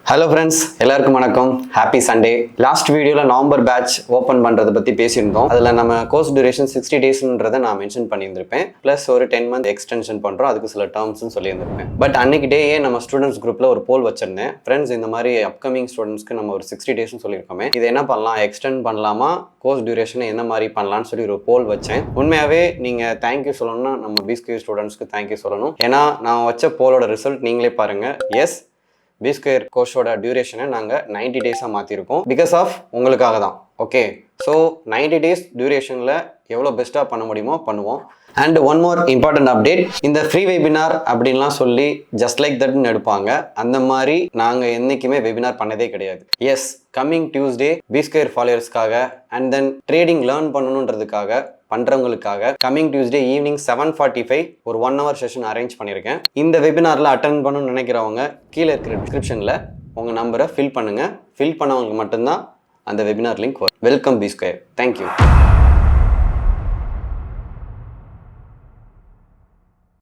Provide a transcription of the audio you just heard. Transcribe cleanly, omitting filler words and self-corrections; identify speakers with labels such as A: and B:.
A: Hello friends, எல்லாருக்கும் வணக்கம். Happy Sunday. Last வீடியோவில் நவம்பர் பேட்ச் ஓப்பன் பண்ணுறதை பற்றி பேசியிருந்தோம். அதில் நம்ம கோர்ஸ் டியூரேஷன் 60 டேஸ்ன்றதை நான் மென்ஷன் பண்ணியிருந்திருப்பேன். ப்ளஸ் ஒரு 10 மந்த் எக்ஸ்டென்ஷன் பண்ணுறோம், அதுக்கு சில டேர்ம்ஸ்னு சொல்லியிருந்திருப்பேன். பட் அன்னைக்கு டேயே நம்ம ஸ்டூடெண்ட்ஸ் குரூப்பில் ஒரு போல் வச்சிருந்தேன். ஃப்ரெண்ட்ஸ், இந்த மாதிரி அப்கமிங் ஸ்டூடெண்ட்ஸ்க்கு நம்ம ஒரு 60 டேஸ்னு சொல்லியிருக்கோமே, இதை என்ன பண்ணலாம், எக்ஸ்டெண்ட் பண்ணலாமா, கோர்ஸ் டியூரேஷனை என்ன மாதிரி பண்ணலான்னு சொல்லி ஒரு போல் வச்சேன். உண்மையாகவே நீங்கள் தேங்க்யூ சொல்லணும்னா நம்ம பிஸ்கே ஸ்டூடெண்ட்ஸ்க்கு தேங்க்யூ சொல்லணும். ஏன்னா நான் வச்ச போலோட ரிசல்ட் நீங்களே பாருங்கள். எஸ், B-Square கோர்ஸோட டியூரேஷனை நாங்கள் 90 டேஸாக மாற்றிருக்கோம். பிகாஸ் ஆஃப் உங்களுக்காக தான். ஓகே, ஸோ 90 டேஸ் டியூரேஷனில் எவ்வளோ பெஸ்ட்டாக பண்ண முடியுமோ பண்ணுவோம். And one more important update, இந்த ஃப்ரீ வெபினார் அப்படின்லாம் சொல்லி ஜஸ்ட் லைக் தட்னு எடுப்பாங்க. அந்த மாதிரி நாங்கள் என்றைக்குமே வெபினார் பண்ணதே கிடையாது. எஸ், கம்மிங் டியூஸ்டே B-Square ஃபாலோவர்ஸ்க்காக அண்ட் தென் ட்ரேடிங் லேர்ன் பண்ணணுன்றதுக்காக பண்ணுறவங்களுக்காக கம்மிங் டியூஸ்டே ஈவினிங் 7:45 ஒரு 1 hour செஷன் அரேஞ்ச் பண்ணியிருக்கேன். இந்த வெபினாரில் அட்டன் பண்ணணும்னு நினைக்கிறவங்க கீழே இருக்கிற டிஸ்கிரிப்ஷனில் உங்கள் நம்பரை ஃபில் பண்ணுங்கள். ஃபில் பண்ணவங்களுக்கு மட்டும்தான் அந்த வெபினார் லிங்க் வரும். Welcome B-Square. தேங்க்யூ.